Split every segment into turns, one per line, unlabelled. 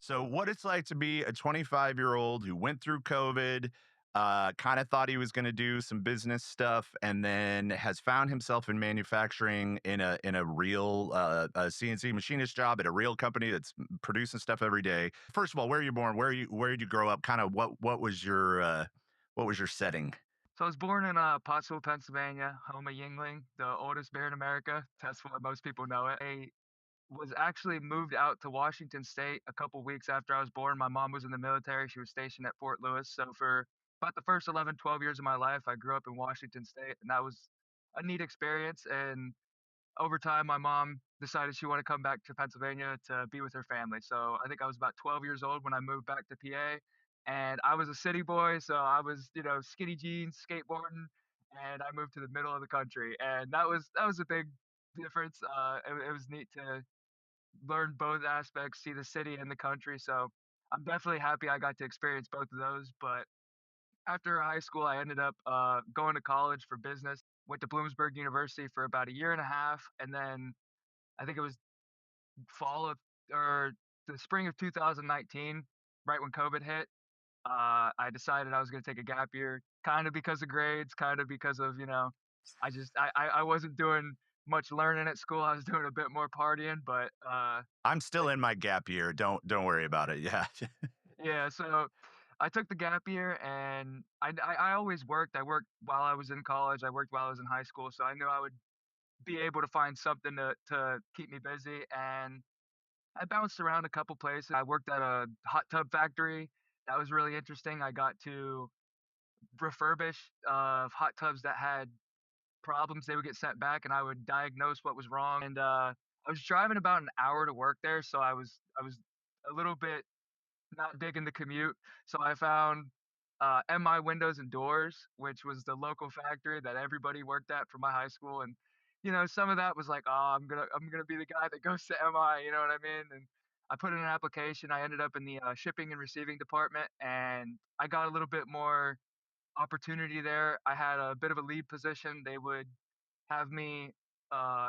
So, what it's like to be a 25-year-old who went through COVID, kind of thought he was going to do some business stuff, and then has found himself in manufacturing in a real a CNC machinist job at a real company that's producing stuff every day. First of all, where are you born? Where did you grow up? Kind of what was your setting?
So I was born in Pottsville, Pennsylvania, home of Yingling, the oldest bear in America. That's why most people know it. I was actually moved out to Washington State a couple weeks after I was born. My mom was in the military. She was stationed at Fort Lewis. So for about the first 11, 12 years of my life, I grew up in Washington State, and that was a neat experience. And over time, my mom decided she wanted to come back to Pennsylvania to be with her family. So I think I was about 12 years old when I moved back to PA. And I was a city boy, so I was, skinny jeans, skateboarding, and I moved to the middle of the country. And that was a big difference. It was neat to learn both aspects, see the city and the country. So I'm definitely happy I got to experience both of those. But after high school, I ended up going to college for business. Went to Bloomsburg University for about a year and a half, and then I think it was fall of or the spring of 2019, right when COVID hit. I decided I was going to take a gap year, kind of because of grades, kind of because of I wasn't doing much learning at school. I was doing a bit more partying, but
I'm still in my gap year. Don't worry about it. Yeah.
yeah, so I took the gap year and I always worked. I worked while I was in college. I worked while I was in high school, so I knew I would be able to find something to keep me busy. And I bounced around a couple places. I worked at a hot tub factory. That was really interesting. I got to refurbish hot tubs that had problems. They would get sent back, and I would diagnose what was wrong. And I was driving about an hour to work there, so I was a little bit not digging the commute. So I found MI Windows and Doors, which was the local factory that everybody worked at from my high school. And some of that was like, oh, I'm gonna be the guy that goes to MI. You know what I mean? And I put in an application. I ended up in the shipping and receiving department, and I got a little bit more opportunity there. I had a bit of a lead position. They would have me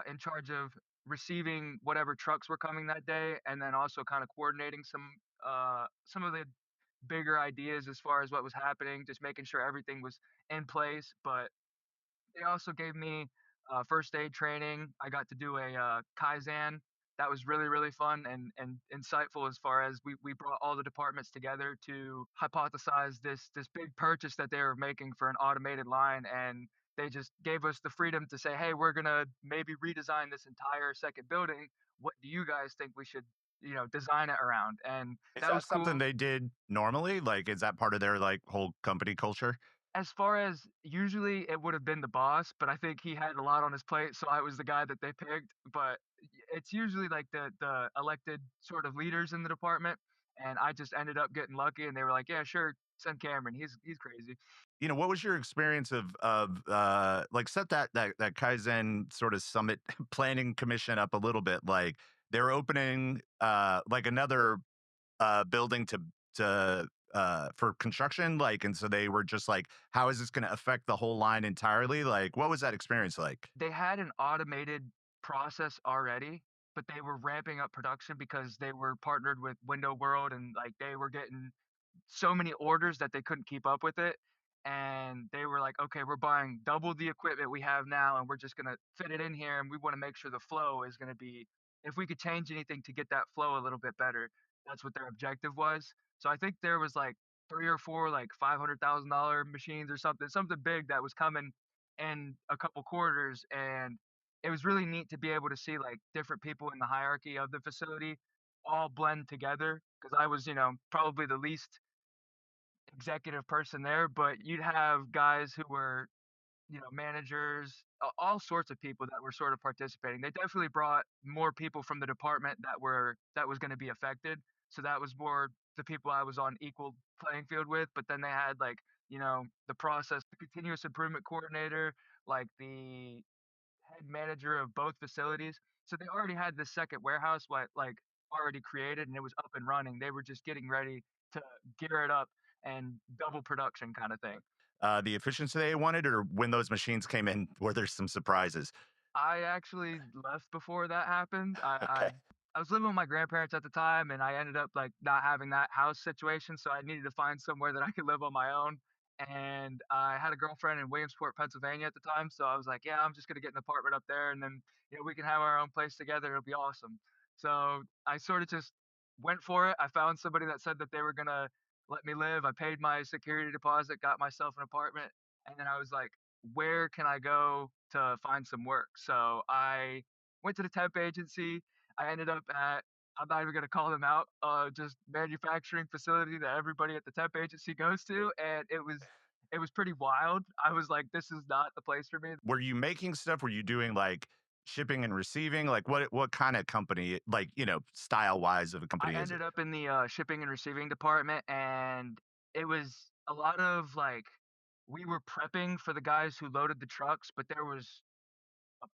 in charge of receiving whatever trucks were coming that day, and then also kind of coordinating some of the bigger ideas as far as what was happening, just making sure everything was in place. But they also gave me first aid training. I got to do a Kaizen. That was really, really fun and insightful as far as we brought all the departments together to hypothesize this big purchase that they were making for an automated line. And they just gave us the freedom to say, hey, we're going to maybe redesign this entire second building. What do you guys think we should, design it around? And
Is
that
that
was
something
cool.
they did normally? Like, is that part of their like whole company culture?
As far as usually it would have been the boss, but I think he had a lot on his plate, so I was the guy that they picked. But it's usually like the elected sort of leaders in the department, and I just ended up getting lucky, and they were like, "Yeah, sure, send Cameron. He's crazy."
What was your experience of like set that Kaizen sort of summit planning commission up a little bit? Like they're opening like another building to for construction, like, and so they were just like, how is this going to affect the whole line entirely? Like, what was that experience like?
They had an automated process already, but they were ramping up production because they were partnered with Window World, and like they were getting so many orders that they couldn't keep up with it. And they were like, okay, we're buying double the equipment we have now, and we're just going to fit it in here. And we want to make sure the flow is going to be, if we could change anything to get that flow a little bit better, that's what their objective was. So I think there was like three or four, like $500,000 machines or something big that was coming in a couple quarters. And it was really neat to be able to see like different people in the hierarchy of the facility all blend together because I was, probably the least executive person there, but you'd have guys who were, managers, all sorts of people that were sort of participating. They definitely brought more people from the department that was going to be affected. So that was more the people I was on equal playing field with. But then they had like, the process, the continuous improvement coordinator, like the head manager of both facilities. So they already had the second warehouse like already created and it was up and running. They were just getting ready to gear it up and double production kind of thing.
The efficiency they wanted, or when those machines came in, were there some surprises?
I actually left before that happened. I
Okay.
I was living with my grandparents at the time, and I ended up, like, not having that house situation, so I needed to find somewhere that I could live on my own, and I had a girlfriend in Williamsport, Pennsylvania at the time, so I was like, "Yeah, I'm just gonna get an apartment up there, and then, we can have our own place together, it'll be awesome." So, I sorta just went for it. I found somebody that said that they were gonna let me live. I paid my security deposit, got myself an apartment, and then I was like, "Where can I go to find some work?" So, I went to the temp agency. I ended up at, I'm not even gonna call them out, just manufacturing facility that everybody at the temp agency goes to, and it was pretty wild. I was like, "This is not the place for me."
Were you making stuff? Were you doing like shipping and receiving? Like what kind of company, like, style wise of a
I
company is it?
ended up in the, shipping and receiving department, and it was a lot of, like, we were prepping for the guys who loaded the trucks, but there was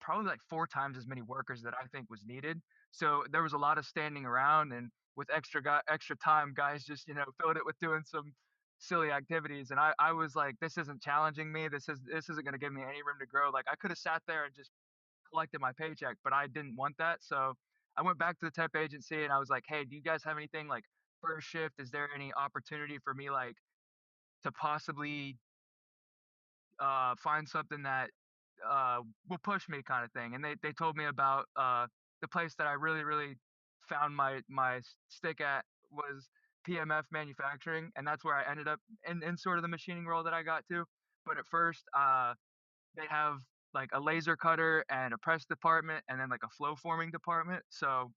probably like 4 times as many workers that I think was needed. So there was a lot of standing around, and with extra time, guys just, filled it with doing some silly activities. And I was like, this isn't challenging me. This isn't gonna give me any room to grow. Like I could have sat there and just collected my paycheck, but I didn't want that. So I went back to the temp agency and I was like, hey, do you guys have anything like first shift? Is there any opportunity for me like to possibly find something that will push me kind of thing. And they told me about the place that I really really found my stick at was PMF manufacturing, and that's where I ended up in sort of the machining role that I got to. But at first, they have like a laser cutter and a press department, and then like a flow forming department. So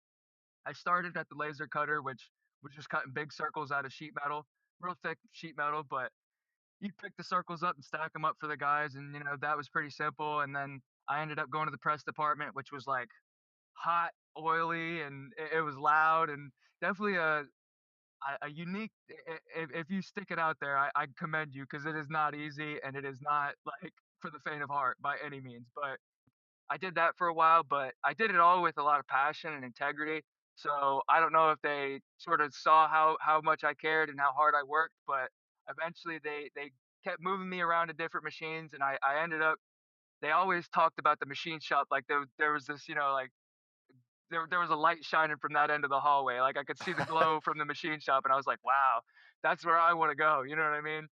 I started at the laser cutter, which was just cutting big circles out of sheet metal, real thick sheet metal, but you pick the circles up and stack them up for the guys, and that was pretty simple. And then I ended up going to the press department, which was like hot, oily, and it was loud, and definitely a unique. If you stick it out there, I commend you because it is not easy, and it is not like for the faint of heart by any means. But I did that for a while, but I did it all with a lot of passion and integrity. So I don't know if they sort of saw how much I cared and how hard I worked, but eventually they kept moving me around to different machines, and I ended up. They always talked about the machine shop like there was this, like there was a light shining from that end of the hallway. Like I could see the glow from the machine shop, and I was like, wow, that's where I want to go. You know what I mean?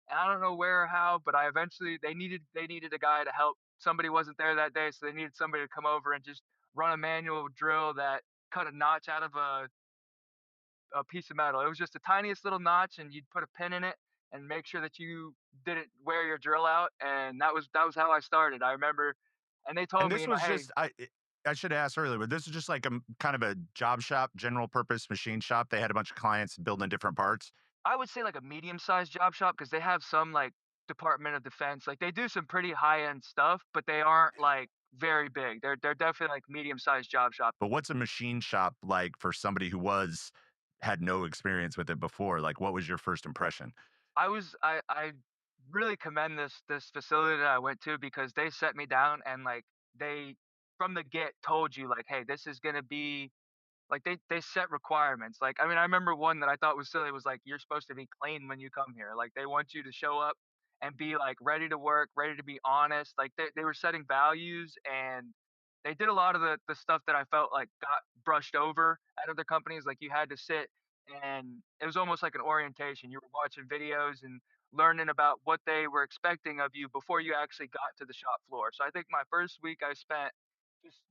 And I don't know where or how, but I eventually they needed a guy to help. Somebody wasn't there that day, so they needed somebody to come over and just run a manual drill that cut a notch out of a piece of metal. It was just the tiniest little notch, and you'd put a pin in it and make sure that you didn't wear your drill out. And that was how I started. I remember, and they told
And
me,
this was
hey,
just I should have asked earlier, but this is just like a kind of a job shop, general purpose machine shop. They had a bunch of clients building different parts.
I would say like a medium-sized job shop because they have some like Department of Defense. Like they do some pretty high-end stuff, but they aren't like very big. They're definitely like medium-sized job shop.
But what's a machine shop like for somebody who had no experience with it before? Like, what was your first impression?
I really commend this facility that I went to because they set me down and like they from the get told you like, hey, this is gonna be like they set requirements. Like, I mean, I remember one that I thought was silly was like, "You're supposed to be clean when you come here." Like, they want you to show up and be, like, ready to work, ready to be honest. Like, they were setting values, and they did a lot of the stuff that I felt like got brushed over at other companies. Like, you had to sit, and it was almost like an orientation. You were watching videos and learning about what they were expecting of you before you actually got to the shop floor. So I think my first week I spent just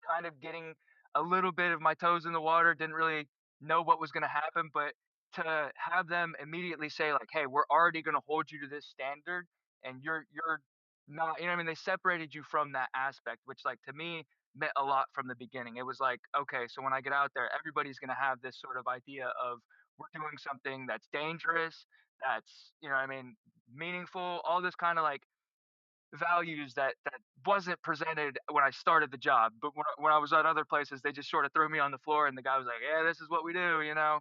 kind of getting a little bit of my toes in the water, didn't really know what was going to happen, but to have them immediately say like, "Hey, we're already going to hold you to this standard and you're not," you know what I mean? They separated you from that aspect, which like to me meant a lot from the beginning. It was like, okay, so when I get out there, everybody's going to have this sort of idea of we're doing something that's dangerous, that's, what I mean, meaningful, all this kind of like values that wasn't presented when I started the job, but when I was at other places, they just sort of threw me on the floor, and the guy was like, "Yeah, this is what we do," you know?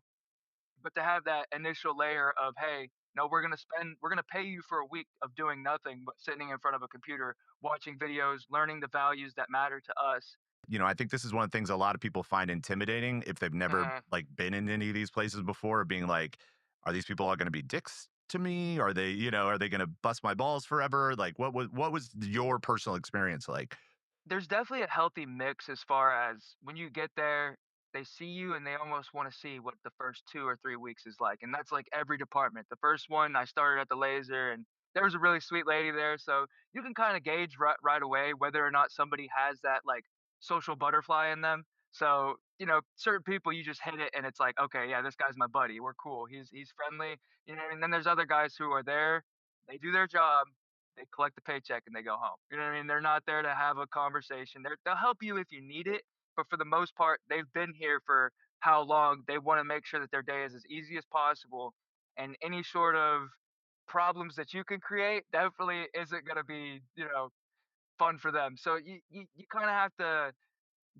But to have that initial layer of, "Hey, no, we're gonna pay you for a week of doing nothing but sitting in front of a computer, watching videos, learning the values that matter to us."
I think this is one of the things a lot of people find intimidating if they've never
Mhm.
like been in any of these places before, being like, are these people all going to be dicks to me? Are they going to bust my balls forever? Like, what was your personal experience like?
There's definitely a healthy mix as far as when you get there. they see you and they almost want to see what the first 2 or 3 weeks is like. And that's like every department. The first one I started at the laser, and there was a really sweet lady there. So you can kind of gauge right away whether or not somebody has that like social butterfly in them. So, certain people you just hit it and it's like, okay, yeah, this guy's my buddy. We're cool. He's friendly. And then there's other guys who are there, they do their job, they collect the paycheck and they go home. You know what I mean? They're not there to have a conversation. They'll help you if you need it, but for the most part, they've been here for how long. They want to make sure that their day is as easy as possible, and any sort of problems that you can create definitely isn't going to be, fun for them. So you kind of have to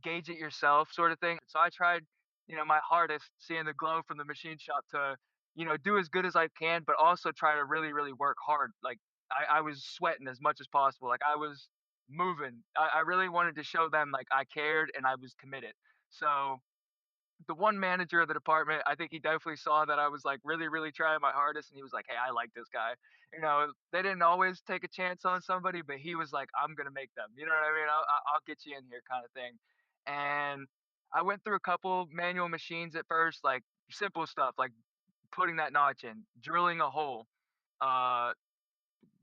gauge it yourself sort of thing. So I tried, my hardest seeing the glow from the machine shop to, do as good as I can, but also try to really, really work hard. Like I was sweating as much as possible. Like I was moving. I really wanted to show them like I cared and I was committed. So the one manager of the department, I think he definitely saw that I was like really, really trying my hardest, and he was like, "Hey, I like this guy." They didn't always take a chance on somebody, but he was like, "I'm gonna make them." You know what I mean? I'll get you in here, kind of thing. And I went through a couple manual machines at first, like simple stuff, like putting that notch in, drilling a hole, uh,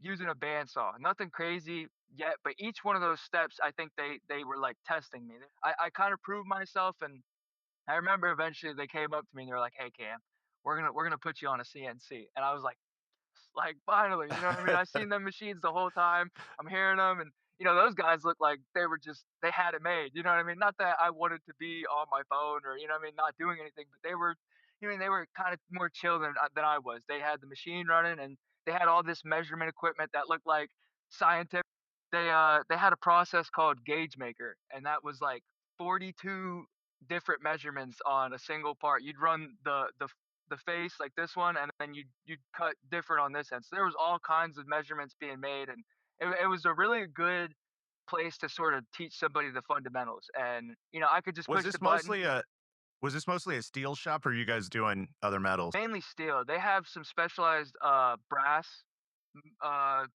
using a bandsaw. Nothing crazy yet, but each one of those steps, I think they were like testing me. I kind of proved myself, and I remember eventually they came up to me and they were like, "Hey Cam, we're gonna put you on a CNC." And I was like, finally, you know what I mean? I seen them machines the whole time. I'm hearing them, and those guys look like they had it made. You know what I mean? Not that I wanted to be on my phone or what I mean, not doing anything, but they were, they were kind of more chill than I was. They had the machine running, and they had all this measurement equipment that looked like scientific. They had a process called gauge maker, and that was like 42 different measurements on a single part. You'd run the face like this one, and then you'd cut different on this end. So there was all kinds of measurements being made, and it was a really good place to sort of teach somebody the fundamentals. And I could just
Was
push the
this
button.
mostly a was this mostly a steel shop, or are you guys doing other metals?
Mainly steel. They have some specialized brass uh,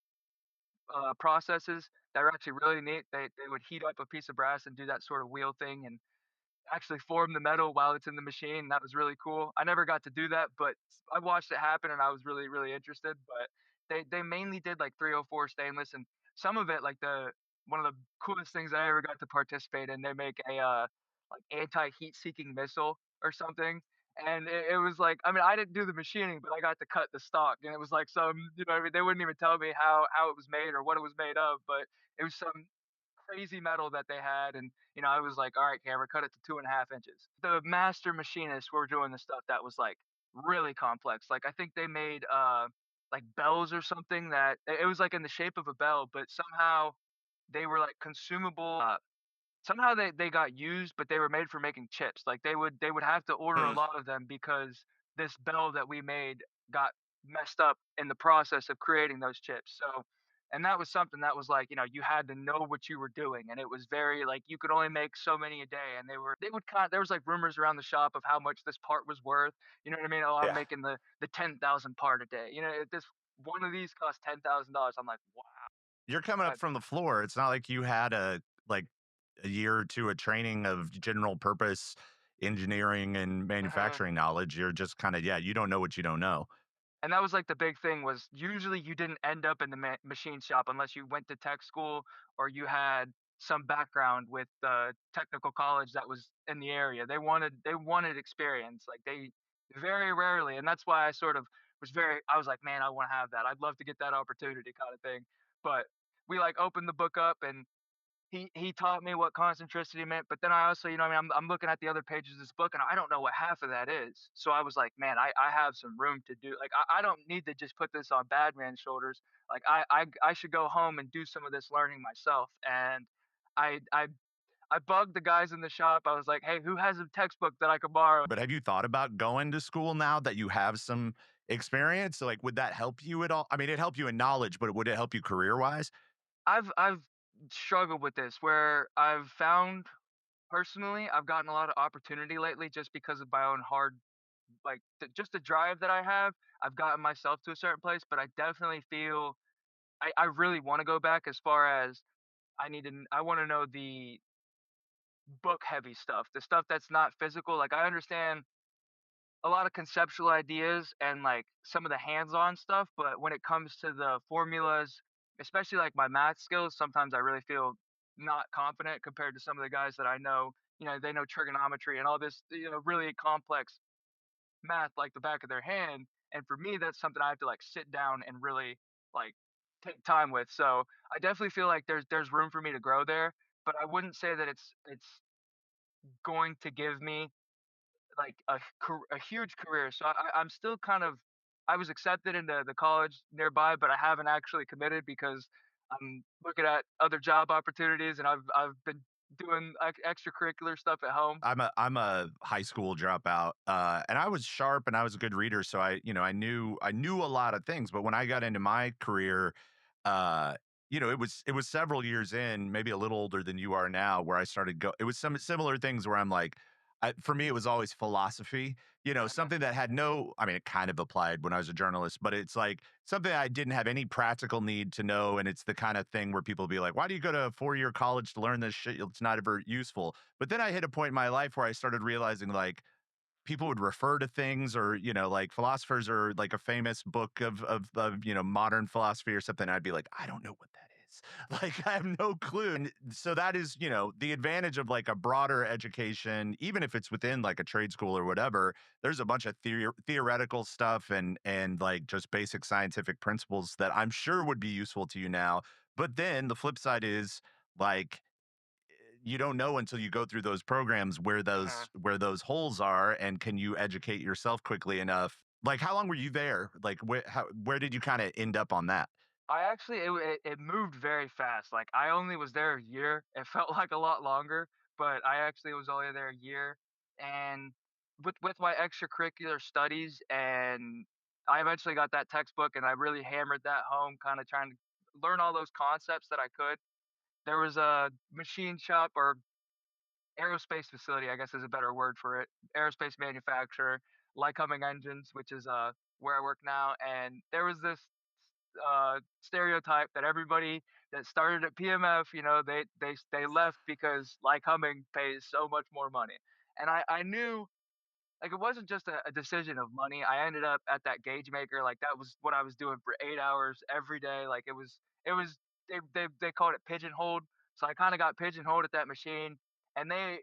processes that are actually really neat. They would heat up a piece of brass and do that sort of wheel thing, and actually form the metal while it's in the machine. That was really cool. I never got to do that, but I watched it happen and I was really, really interested. But they mainly did like 304 stainless, and some of it, like the one of the coolest things I ever got to participate in, they make a like anti-heat seeking missile or something. And it was like, I mean, I didn't do the machining, but I got to cut the stock, and it was like some, what I mean, they wouldn't even tell me how it was made or what it was made of, but it was some crazy metal that they had. And I was like, all right, camera, cut it to 2.5 inches. The master machinists were doing the stuff that was like really complex. Like I think they made like bells or something that it was like in the shape of a bell, but somehow they were like consumable. Somehow they got used, but they were made for making chips. Like they would have to order a
Mm.
lot of them because this bell that we made got messed up in the process of creating those chips. So, and that was something that was like, you had to know what you were doing, and it was very like you could only make so many a day, and they would kind there was like rumors around the shop of how much this part was worth. You know what I mean? Oh, I'm
Yeah.
making the 10,000 part a day. This one of these cost $10,000. I'm like,
You're coming
wow.
up from the floor. It's not like you had like a year or 2 of training of general purpose engineering and manufacturing knowledge. You're just kinda yeah, you don't know what you don't know.
And that was like the big thing was usually you didn't end up in the machine shop unless you went to tech school or you had some background with the technical college that was in the area. They wanted experience. Like they very rarely, and that's why I sort of I was like, man, I want to have that. I'd love to get that opportunity, kind of thing. But we like opened the book up, and he taught me what concentricity meant, but then I also, I mean, I'm looking at the other pages of this book, and I don't know what half of that is. So I was like, man, I have some room to do. Like I don't need to just put this on bad man's shoulders. Like I should go home and do some of this learning myself. And I I I bugged the guys in the shop. I was like, hey, who has a textbook that I could borrow?
But have you thought about going to school now that you have some experience? So, like, would that help you at all? I mean, it help you in knowledge, but would it help you career-wise?
I've struggled with this where I've found personally I've gotten a lot of opportunity lately just because of my own hard like just the drive that I have. I've gotten myself to a certain place, but I definitely feel I really want to go back as far as I want to know book heavy stuff, the stuff that's not physical. Like I understand a lot of conceptual ideas and like some of the hands-on stuff, but when it comes to the formulas, especially like my math skills, sometimes I really feel not confident compared to some of the guys that I know. You know, they know trigonometry and all this, really complex math like the back of their hand. And for me, that's something I have to like sit down and really like take time with. So I definitely feel like there's room for me to grow there, but I wouldn't say that it's going to give me like a huge career. So I'm still kind of I was accepted into the college nearby, but I haven't actually committed because I'm looking at other job opportunities, and I've been doing extracurricular stuff at home.
I'm a high school dropout, and I was sharp and I was a good reader, so I knew a lot of things. But when I got into my career, uh, it was several years in, maybe a little older than you are now, where I started go. It was some similar things where I'm like, for me, it was always philosophy.
Uh,
Something that had no. I mean, it kind of applied when I was a journalist, but it's like something I didn't have any practical need to know. And it's the kind of thing where people be like, "Why do you go to a 4 year college to learn this shit? It's not ever useful." But then I hit a point in my life where I started realizing, like, people would refer to things, or like philosophers, or like a famous book of modern philosophy or something. I'd be like, I don't know what that is. Like, I have no clue. And so that is the advantage of like a broader education, even if it's within like a trade school or whatever. There's a bunch of theoretical stuff and like just basic scientific principles that I'm sure would be useful to you now. But then the flip side is, like, you don't know until you go through those programs where
uh,
those holes are, and can you educate yourself quickly enough. Like, how long were you there? Like, where did you kind of end up on that?
I actually it moved very fast. Like I only was there a year. It felt like a lot longer, but I actually was only there a year. And with my extracurricular studies, and I eventually got that textbook, and I really hammered that home, kind of trying to learn all those concepts that I could. There was a machine shop or aerospace facility, I guess is a better word for it. Aerospace manufacturer, Lycoming Engines, which is where I work now. And there was this stereotype that everybody that started at PMF, they left because Lycoming pays so much more money. And I knew like, it wasn't just a decision of money. I ended up at that gauge maker, like, that was what I was doing for 8 hours every day, like, it was they called it pigeonholed, so I kinda got pigeonholed at that machine, and they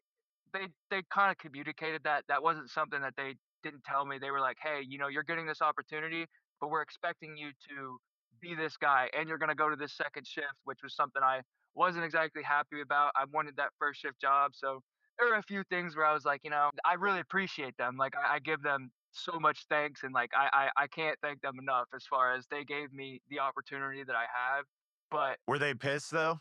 kinda communicated that. That wasn't something that they didn't tell me. They were like, "Hey, you're getting this opportunity, but we're expecting you to be this guy, and you're gonna go to this 2nd shift," which was something I wasn't exactly happy about. I wanted that 1st shift job, so there were a few things where I was like, I really appreciate them. Like I give them so much thanks, and like I can't thank them enough as far as they gave me the opportunity that I have. But
Were they pissed though?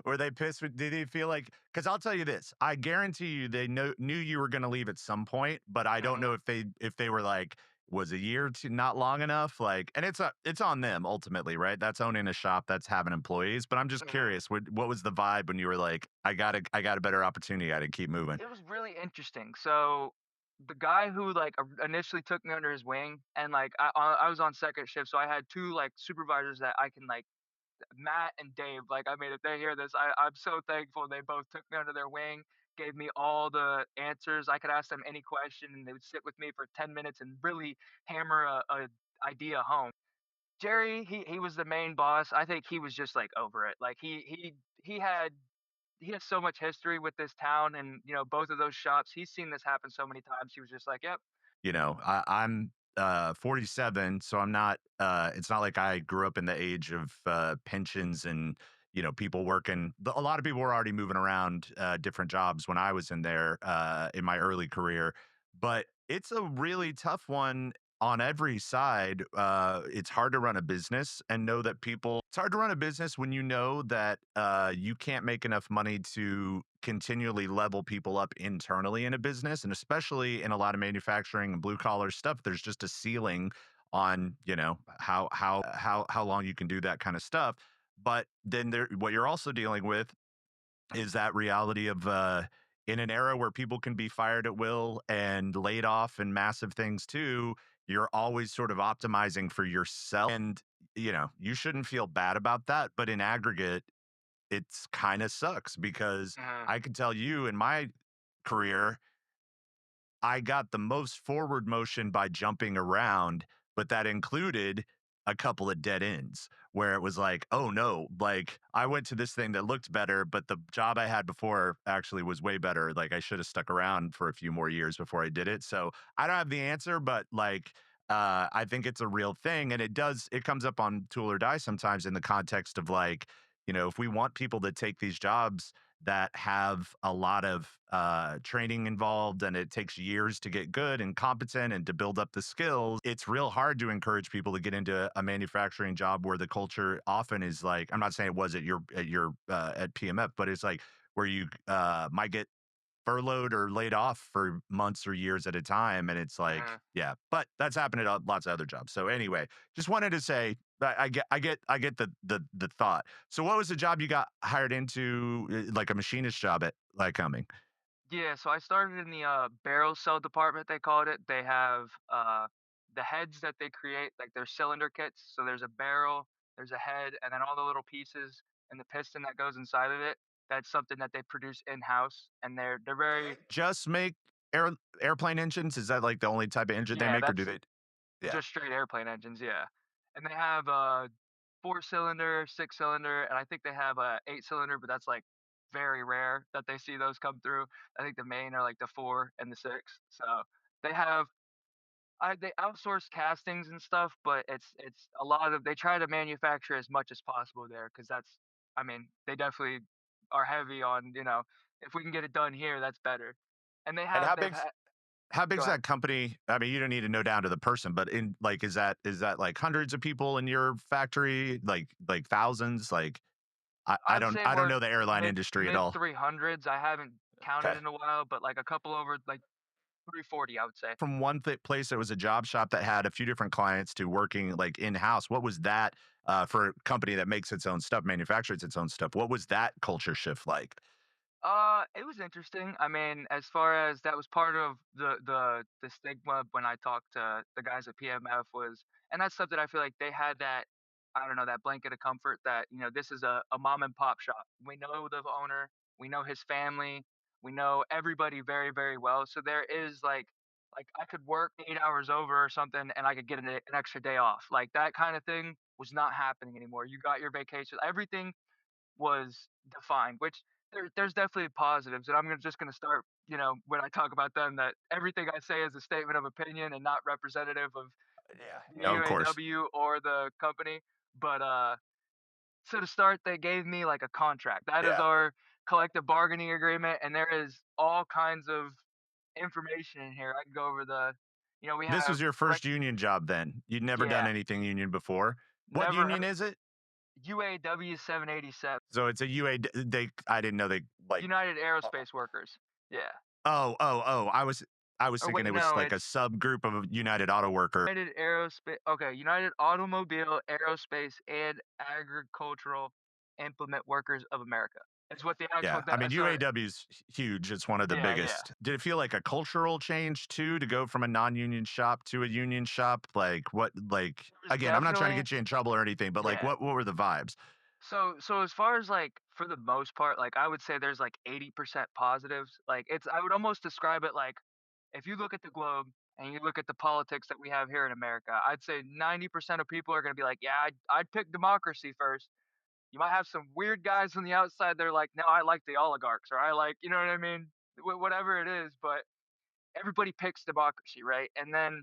Were they pissed? Did they feel like? Because I'll tell you this: I guarantee you, they knew you were going to leave at some point. But I don't know
uh,
if they were like, was a year too not long enough? Like, and it's on them ultimately, right? That's owning a shop, that's having employees. But I'm just
uh,
curious, what was the vibe when you were like, I got a better opportunity, I got to keep moving.
it was really interesting. So the guy who like initially took me under his wing, and like I was on 2nd shift, so I had two like supervisors that I can like Matt and Dave, like, I mean, if they hear this, I'm so thankful they both took me under their wing, gave me all the answers. I could ask them any question, and they would sit with me for 10 minutes and really hammer a idea home. Jerry, he was the main boss. I think he was just like over it. Like he had so much history with this town, and both of those shops. He's seen this happen so many times. He was just like, "Yep."
I'm 47, so I'm not. It's not like I grew up in the age of pensions and people working. A lot of people were already moving around different jobs when I was in there in my early career, but it's a really tough one on every side. It's hard to run a business and know that people. It's hard to run a business when you know that you can't make enough money to continually level people up internally in a business, and especially in a lot of manufacturing and blue collar stuff. There's just a ceiling on how long you can do that kind of stuff. But then what you're also dealing with is that reality of in an era where people can be fired at will and laid off and massive things too, you're always sort of optimizing for yourself. And you shouldn't feel bad about that, but in aggregate, it's kind of sucks because
Uh,
I can tell you in my career, I got the most forward motion by jumping around, but that included a couple of dead ends where it was like, oh no, like I went to this thing that looked better, but the job I had before actually was way better. Like I should have stuck around for a few more years before I did it. So I don't have the answer, but like, I think it's a real thing. And it comes up on Tool or Die sometimes in the context of like, if we want people to take these jobs that have a lot of training involved and it takes years to get good and competent and to build up the skills. It's real hard to encourage people to get into a manufacturing job where the culture often is like, I'm not saying it was at PMF, but it's like where you might get furloughed or laid off for months or years at a time. And it's like,
uh,
yeah, but that's happened at lots of other jobs. So anyway, just wanted to say that I get the thought. So what was the job you got hired into, like a machinist job at Lycoming?
yeah, so I started in the barrel cell department, they called it. They have the heads that they create, like their cylinder kits. So there's a barrel, there's a head, and then all the little pieces and the piston that goes inside of it. That's something that they produce in house, and they're very
Just make air airplane engines? Is that like the only type of engine they
yeah,
make, or do
that's
they? Yeah.
just straight airplane engines, yeah. And they have a 4-cylinder, 6-cylinder, and I think they have a 8-cylinder, but that's, like, very rare that they see those come through. I think the main are, like, the 4 and the 6. So, they have they outsource castings and stuff, but it's a lot of they try to manufacture as much as possible there because that's I mean, they definitely are heavy on, if we can get it done here, that's better. And
And
they've had
how
go
big's
ahead.
that company? I mean, you don't need to know down to the person, but in like, is that like hundreds of people in your factory? Like thousands? Like
I'd say
I don't
more
know the airline industry at
mid
all.
300s. I haven't counted
Okay.
in a while, but like a couple over like 340, I would say.
From one place that was a job shop that had a few different clients to working like in house. What was that for a company that makes its own stuff, manufactures its own stuff? What was that culture shift like?
It was interesting. I mean, as far as that was part of the stigma when I talked to the guys at PMF was, and that's something I feel like they had that, I don't know, that blanket of comfort that, this is a mom and pop shop. We know the owner, we know his family, we know everybody very, very well. So there is like I could work 8 hours over or something and I could get an extra day off. Like that kind of thing was not happening anymore. You got your vacation. Everything was defined, which there's definitely positives, and just gonna start, when I talk about them, that everything I say is a statement of opinion and not representative of
Yeah.
the
No, of course.
UAW or the company. But so to start, they gave me like a contract. That is
Yeah.
our collective bargaining agreement, and there is all kinds of information in here. I can go over we
This
have
was your
rec-
first union job then. You'd never done
yeah,
anything union before. What
never
union
heard
is it?
UAW 787,
So it's a UA. I didn't know they like.
United
Oh,
Aerospace Workers. Yeah.
oh. I was
Or
thinking
wait,
it was
no,
like a
it's
subgroup of United Auto Worker.
United Aerospace. Okay, United Automobile, Aerospace, and Agricultural Implement Workers of America. It's what the actual.
Yeah, I mean
So
UAW's huge. It's one of the
yeah, yeah.
biggest. Did it feel like a cultural change too to go from a non-union shop to a union shop? Like what? Like
There's
again, I'm not trying to
definitely
get you in trouble or anything, but like
yeah.
what were the vibes?
So as far as like for the most part, like I would say there's like 80% positives. Like I would almost describe it like if you look at the globe and you look at the politics that we have here in America, I'd say 90% of people are going to be like, yeah, I'd pick democracy first. You might have some weird guys on the outside that are like, "No, I like the oligarchs," or "I like," you know what I mean? Whatever it is, but everybody picks democracy, right? And then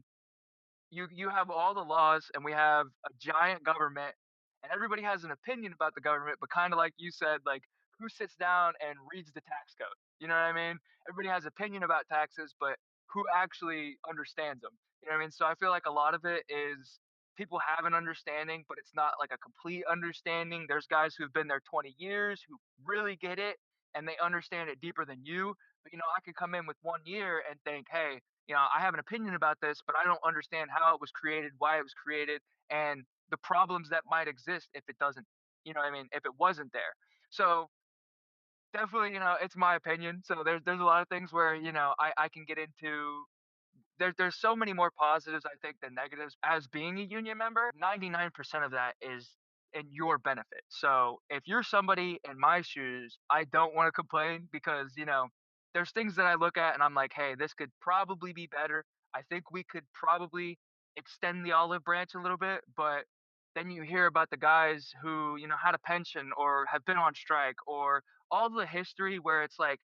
you have all the laws, and we have a giant government, and everybody has an opinion about the government, but kind of like you said, like who sits down and reads the tax code? You know what I mean? Everybody has opinion about taxes, but who actually understands them? You know what I mean? So I feel like a lot of it is people have an understanding, but it's not like a complete understanding. There's guys who've been there 20 years who really get it and they understand it deeper than you. But I could come in with 1 year and think, hey, I have an opinion about this, but I don't understand how it was created, why it was created, and the problems that might exist if it doesn't, what I mean, if it wasn't there. So definitely, it's my opinion. So there's a lot of things where, I can get into there's so many more positives I think than negatives as being a union member. 99% of that is in your benefit. So if you're somebody in my shoes, I don't want to complain because, there's things that I look at and I'm like, hey, this could probably be better. I think we could probably extend the olive branch a little bit, but then you hear about the guys who, had a pension or have been on strike or all the history where it's like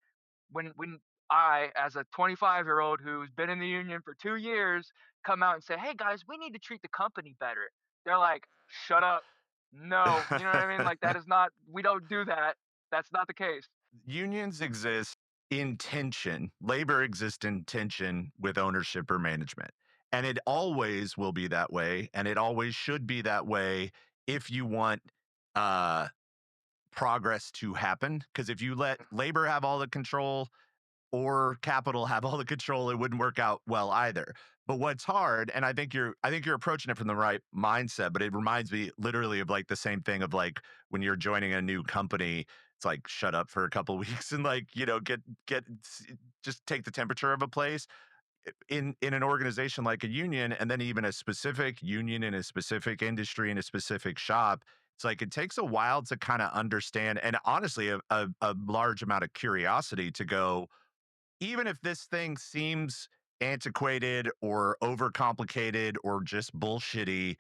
when I, as a 25-year-old who's been in the union for 2 years, come out and say, "Hey guys, we need to treat the company better." They're like, "Shut up. No." You know what I mean? Like that is not we don't do that. That's not the case.
Unions exist in tension. Labor exists in tension with ownership or management. And it always will be that way. And it always should be that way if you want uh, progress to happen. Because if you let labor have all the control, or capital have all the control, it wouldn't work out well either. But what's hard, and I think you're approaching it from the right mindset, but it reminds me literally of like the same thing of like when you're joining a new company, it's like shut up for a couple weeks and like, get just take the temperature of a place in an organization like a union, and then even a specific union in a specific industry in a specific shop. It's like it takes a while to kind of understand, and honestly a large amount of curiosity to go, even if this thing seems antiquated or overcomplicated or just bullshitty,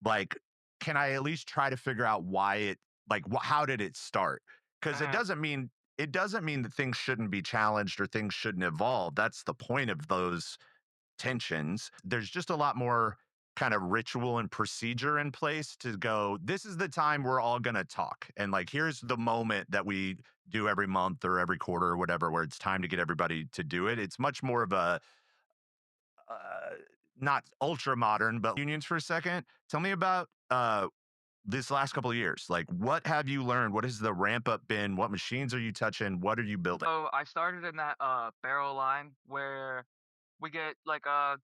like, can I at least try to figure out why it, like, how did it start? Because it
Mhm.
doesn't mean that things shouldn't be challenged or things shouldn't evolve. That's the point of those tensions. There's just a lot more kind of ritual and procedure in place to go, this is the time we're all going to talk. And like, here's the moment that we do every month or every quarter or whatever, where it's time to get everybody to do it. It's much more of a, uh, not ultra modern, but unions for a second. Tell me about this last couple of years. Like, what have you learned? What has the ramp up been? What machines are you touching? What are you building?
So I started in that barrel line where we get like a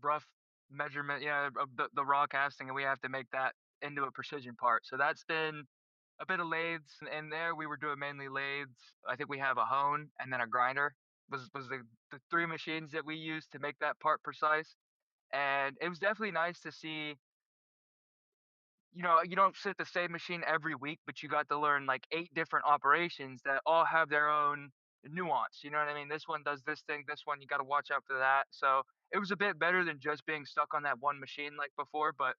rough measurement, of the raw casting, and we have to make that into a precision part. So that's been a bit of lathes in there. We were doing mainly lathes. I think we have a hone and then a grinder was the three machines that we used to make that part precise. And it was definitely nice to see, you don't sit the same machine every week, but you got to learn like 8 different operations that all have their own nuance. You know what I mean? This one does this thing, this one you got to watch out for that. So it was a bit better than just being stuck on that one machine like before. But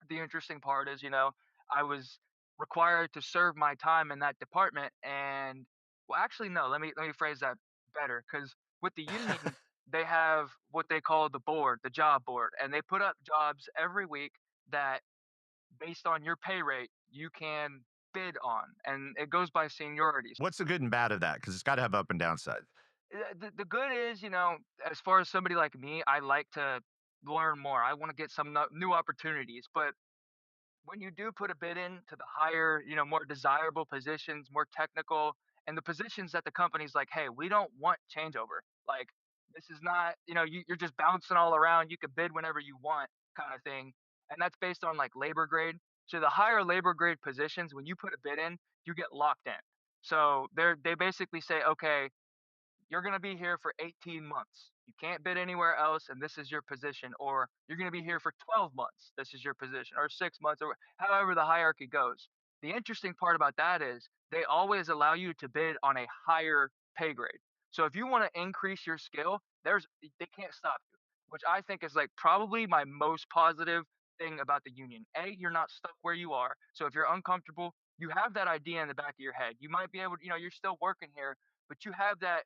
the interesting part is, I was required to serve my time in that department. And well, actually, no, let me phrase that better. Because with the union, they have what they call the board, the job board, and they put up jobs every week that based on your pay rate, you can bid on, and it goes by seniority.
What's the good and bad of that? Because it's got to have up and down side.
The good is, as far as somebody like me, I like to learn more. I want to get some new opportunities, but when you do put a bid in to the higher, more desirable positions, more technical, and the positions that the company's like, hey, we don't want changeover. Like, this is not, you're just bouncing all around. You can bid whenever you want, kind of thing. And that's based on like labor grade. So the higher labor grade positions, when you put a bid in, you get locked in. So they basically say, okay, you're going to be here for 18 months. You can't bid anywhere else, and this is your position. Or you're going to be here for 12 months. This is your position. Or 6 months, or however the hierarchy goes. The interesting part about that is they always allow you to bid on a higher pay grade. So if you want to increase your skill, they can't stop you, which I think is like probably my most positive thing about the union. A, you're not stuck where you are. So if you're uncomfortable, you have that idea in the back of your head. You might be able to, you're still working here, but you have that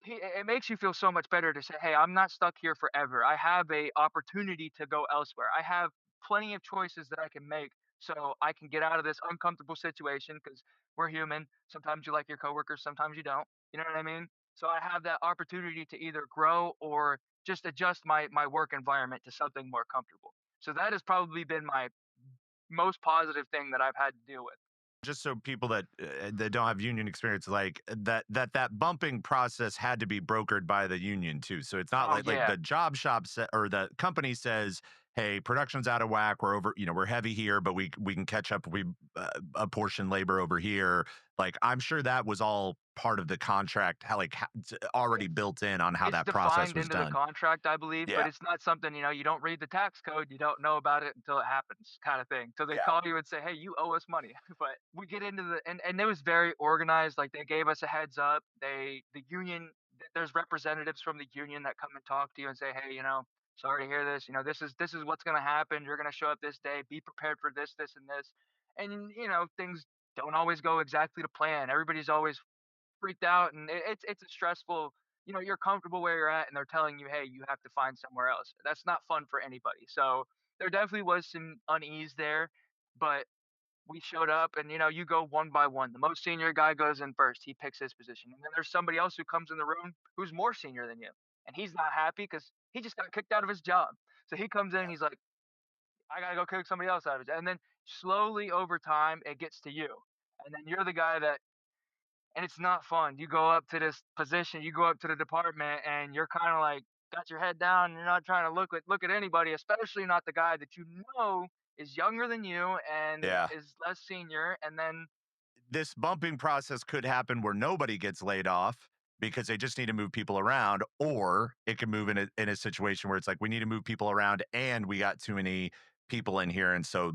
it makes you feel so much better to say, "Hey, I'm not stuck here forever. I have a opportunity to go elsewhere. I have plenty of choices that I can make so I can get out of this uncomfortable situation because we're human. Sometimes you like your coworkers, sometimes you don't. You know what I mean? So I have that opportunity to either grow or just adjust my work environment to something more comfortable. So that has probably been my most positive thing that I've had to deal with.
Just so people that don't have union experience, like that bumping process had to be brokered by the union too. So it's not
Oh
like
yeah.
the job shop or the company says, hey, production's out of whack. We're over, we're heavy here, but we can catch up. We apportion labor over here. Like I'm sure that was all part of the contract, how it's already built in on how
It's
that process
defined
was
into the
done.
contract, I believe, but
Yeah,
it's not something, you don't read the tax code, you don't know about it until it happens kind of thing. So they
yeah,
call you and say, "Hey, you owe us money." But we get into and it was very organized, like they gave us a heads up. The union there's representatives from the union that come and talk to you and say, "Hey, sorry to hear this. This is what's going to happen. You're going to show up this day. Be prepared for this, this, and this." And things don't always go exactly to plan. Everybody's always freaked out, and it's a stressful. You're comfortable where you're at, and they're telling you, "Hey, you have to find somewhere else." That's not fun for anybody. So there definitely was some unease there, but we showed up, and you go one by one. The most senior guy goes in first. He picks his position, and then there's somebody else who comes in the room who's more senior than you, and he's not happy because he just got kicked out of his job. So he comes in, and
yeah.
he's like, "I gotta go kick somebody else out of his," and then slowly over time, it gets to you, and then you're the guy that and it's not fun. You go up to this position, you go up to the department, and you're kind of like got your head down. You're not trying to look at anybody, especially not the guy that is younger than you and
Yeah.
is less senior. And then
This bumping process could happen where nobody gets laid off because they just need to move people around, or it can move in a situation where it's like we need to move people around and we got too many people in here. And so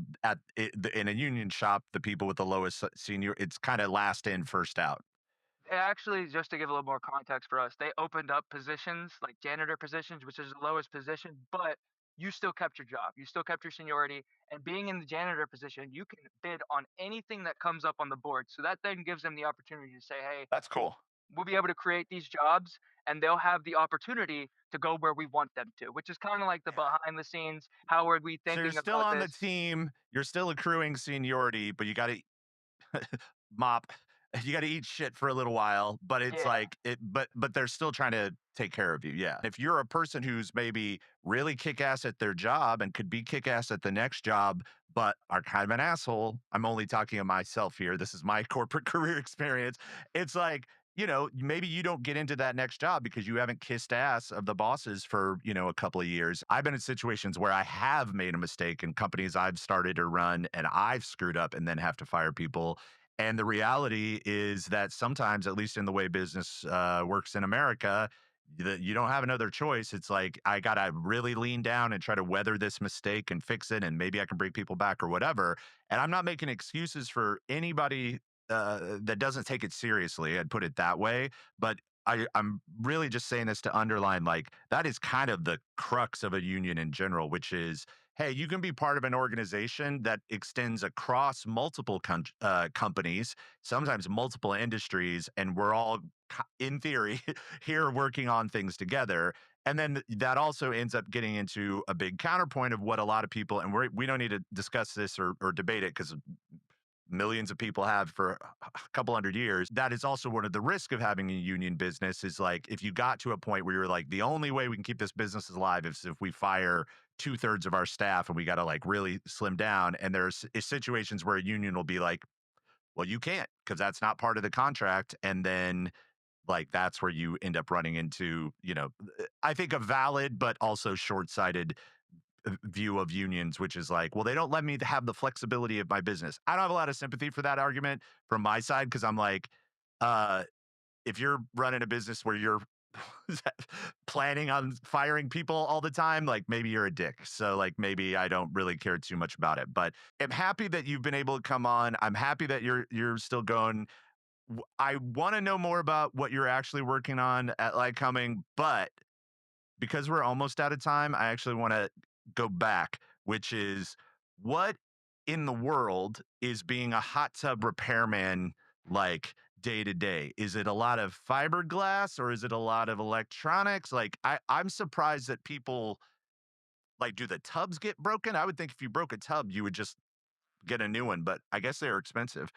in a union shop, the people with the lowest senior, it's kind of last in, first out.
actually, just to give a little more context for us, they opened up positions like janitor positions, which is the lowest position, but you still kept your job. You still kept your seniority. And being in the janitor position, you can bid on anything that comes up on the board. So that then gives them the opportunity to say, "Hey,
That's cool.
we'll be able to create these jobs and they'll have the opportunity to go where we want them to," which is kind of like the
Yeah.
behind the scenes. How are we
So you're
thinking
still
about
on the
this?
team, you're still accruing seniority, but you got to mop. You got to eat shit for a little while, but it's
Yeah.
like but they're still trying to take care of you. Yeah. If you're a person who's maybe really kick ass at their job and could be kick ass at the next job, but are kind of an asshole. I'm only talking of myself here. This is my corporate career experience. It's like, maybe you don't get into that next job because you haven't kissed ass of the bosses for, a couple of years. I've been in situations where I have made a mistake in companies I've started or run and I've screwed up and then have to fire people. And the reality is that sometimes, at least in the way business works in America, that you don't have another choice. It's like I gotta really lean down and try to weather this mistake and fix it, and maybe I can bring people back or whatever. And I'm not making excuses for anybody that doesn't take it seriously. I'd put it that way. But I'm really just saying this to underline like that is kind of the crux of a union in general, which is hey, you can be part of an organization that extends across multiple companies, sometimes multiple industries, and we're all, in theory, here working on things together. And then that also ends up getting into a big counterpoint of what a lot of people, and we don't need to discuss this or debate it because millions of people have for a couple hundred years. That is also one of the risks of having a union business is like if you got to a point where you're like the only way we can keep this business alive is if we fire two-thirds of our staff and we got to like really slim down. And there's situations where a union will be like, well, you can't because that's not part of the contract. And then like that's where you end up running into, I think a valid but also short-sighted view of unions, which is like, well, they don't let me have the flexibility of my business. I don't have a lot of sympathy for that argument from my side because I'm like, uh, if you're running a business where you're planning on firing people all the time, like maybe you're a dick. So like maybe I don't really care too much about it. But I'm happy that you've been able to come on. I'm happy that you're still going. I want to know more about what you're actually working on at Like Coming, but because we're almost out of time, I actually want to go back, which is what in the world is being a hot tub repairman like day to day? Is it a lot of fiberglass or is it a lot of electronics? Like I'm surprised that people like do the tubs get broken? I would think if you broke a tub, you would just get a new one, but I guess they're expensive.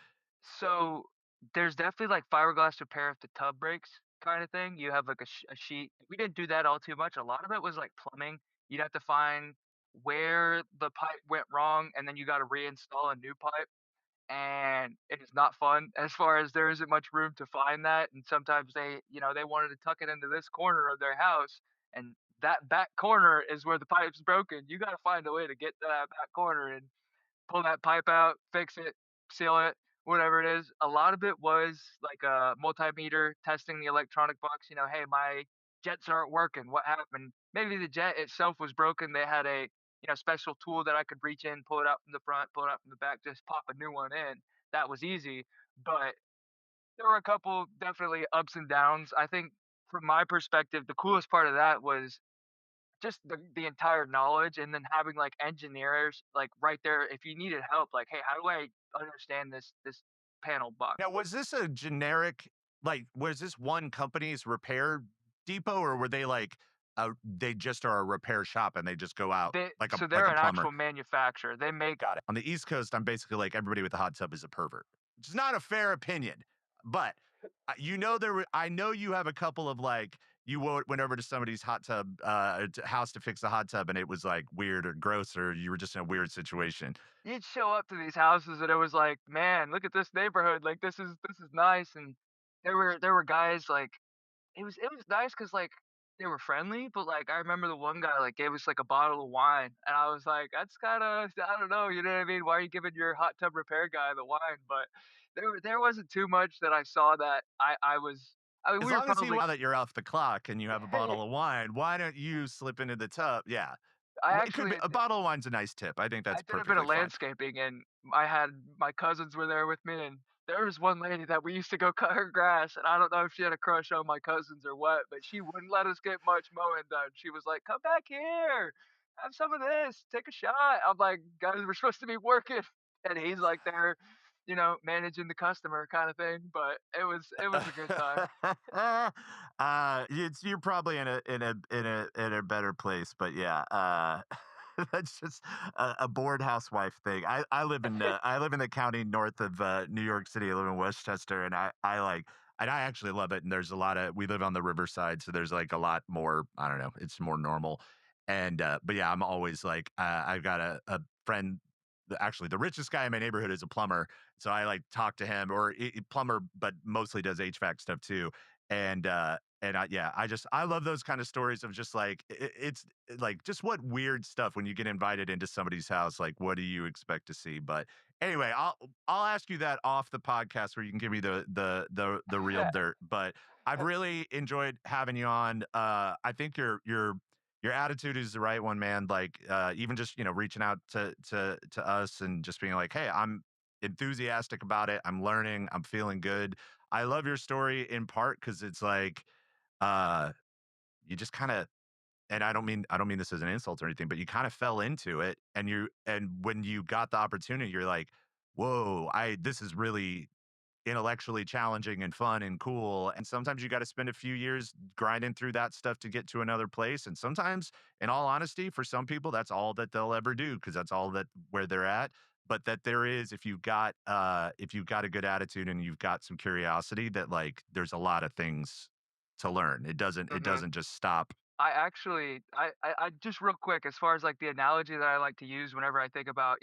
So there's definitely like fiberglass repair if the tub breaks kind of thing. You have like a sheet. We didn't do that all too much. A lot of it was like plumbing. You'd have to find where the pipe went wrong, and then you got to reinstall a new pipe. And it is not fun as far as there isn't much room to find that. And sometimes they wanted to tuck it into this corner of their house, and that back corner is where the pipe's broken. You got to find a way to get to that back corner and pull that pipe out, fix it, seal it, whatever it is. A lot of it was like a multimeter testing the electronic box. You know, hey, my jets aren't working. What happened? Maybe the jet itself was broken. They had a special tool that I could reach in, pull it out from the front, pull it out from the back, just pop a new one in. That was easy. But there were a couple definitely ups and downs. I think from my perspective, the coolest part of that was just the entire knowledge and then having, like, engineers, like, right there if you needed help, like, "Hey, how do I understand this panel box?"
Now, was this a generic, like, was this one company's repair depot, or were they like, they just are a repair shop and they just go out like
They're
a
an
plumber?
actual manufacturer. They make
Got it. On the East Coast, I'm basically like everybody with a hot tub is a pervert, which is not a fair opinion. But I know you have a couple of like, went over to somebody's hot tub house to fix the hot tub and it was like weird or gross or you were just in a weird situation.
you'd show up to these houses and it was like, "Man, look at this neighborhood, like, this is nice," and there were guys, like, it was nice because like, they were friendly, but, like, I remember the one guy, like, gave us, like, a bottle of wine, and I was like, "That's kinda I don't know," you know what I mean? "Why are you giving your hot tub repair guy the wine?" But there wasn't too much that I saw that I mean,
As
we were
long as
probably
now that you're off the clock and you have a bottle of wine, why don't you slip into the tub? Yeah.
I
It could be
actually
a bottle of wine's a nice tip. I think
I
that's
did a bit of
perfectly fine.
landscaping, and I had my cousins were there with me, and there was one lady that we used to go cut her grass, and I don't know if she had a crush on my cousins or what, but she wouldn't let us get much mowing done. She was like, "Come back here, have some of this, take a shot." I'm like, "Guys, we're supposed to be working," and he's like there, managing the customer kind of thing. But it was a good time.
You're probably in a better place, but yeah, that's just a bored housewife thing. I live in the county north of New York City. I live in Westchester, and I actually love it. And there's a lot of we live on the riverside, so there's like a lot more. I don't know, it's more normal. And but yeah, I'm always like I've got a friend. Actually, the richest guy in my neighborhood is a plumber, so I like talk to him or plumber, but mostly does HVAC stuff too. And yeah, I love those kind of stories of just like it's like just what weird stuff when you get invited into somebody's house. Like, what do you expect to see? But anyway, I'll ask you that off the podcast where you can give me the real dirt. But I've really enjoyed having you on. I think your attitude is the right one, man. Like, even just reaching out to us and just being like, hey, I'm enthusiastic about it. I'm learning. I'm feeling good. I love your story in part because it's like, uh, you just kind of, and I don't mean this as an insult or anything, but you kind of fell into it, and when you got the opportunity, you're like, whoa, I this is really intellectually challenging and fun and cool. And sometimes you got to spend a few years grinding through that stuff to get to another place. And sometimes, in all honesty, for some people, that's all that they'll ever do because that's all that where they're at. But that there is, if you've got a good attitude and you've got some curiosity, that like there's a lot of things to learn. It
Mhm.
doesn't just stop.
I actually I just real quick, as far as, like, the analogy that I like to use whenever I think about,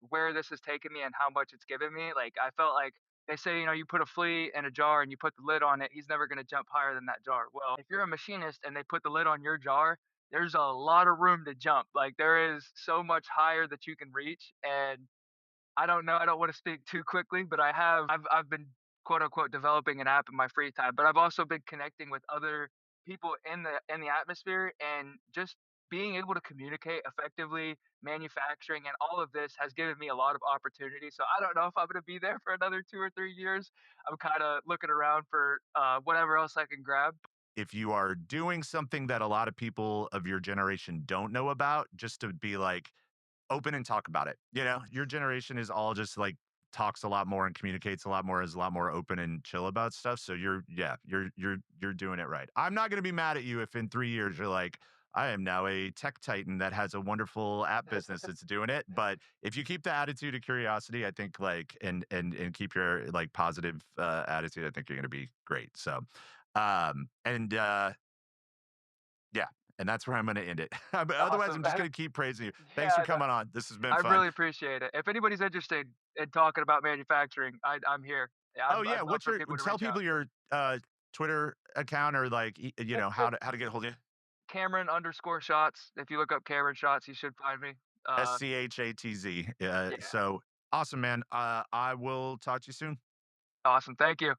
where this has taken me and how much it's given me, like, I felt like they say, you put a flea in a jar and you put the lid on it, he's never gonna jump higher than that jar. Well, if you're a machinist and they put the lid on your jar, there's a lot of room to jump. Like, there is so much higher that you can reach, and I don't know, I don't wanna speak too quickly, but I've been, quote, unquote, "developing an app in my free time," but I've also been connecting with other people in the atmosphere, and just being able to communicate effectively, manufacturing, and all of this has given me a lot of opportunity, so I don't know if I'm gonna be there for another 2 or 3 years. I'm kinda looking around for, whatever else I can grab.
If you are doing something that a lot of people of your generation don't know about, just to be like, open and talk about it. Your generation is all just like talks a lot more and communicates a lot more, is a lot more open and chill about stuff. So you're doing it right. I'm not going to be mad at you if in 3 years you're like, I am now a tech titan that has a wonderful app business that's doing it. But if you keep the attitude of curiosity, I think like and keep your like positive attitude, I think you're going to be great. So, and yeah, and that's where I'm going to end it. But otherwise,
Awesome.
I'm just going to keep praising you. Thanks for
Yeah,
coming on. This has been
I
fun.
really appreciate it. If anybody's interested in talking about manufacturing, I'm here. Yeah,
Oh
I'd
yeah,
love
what's
for
your
people to
tell
reach out.
people your Twitter account or like how to get a hold of you.
Cameron underscore shots. If you look up Cameron shots, you should find me.
Schatz.
Yeah,
So awesome, man. I will talk to you soon.
awesome. Thank you.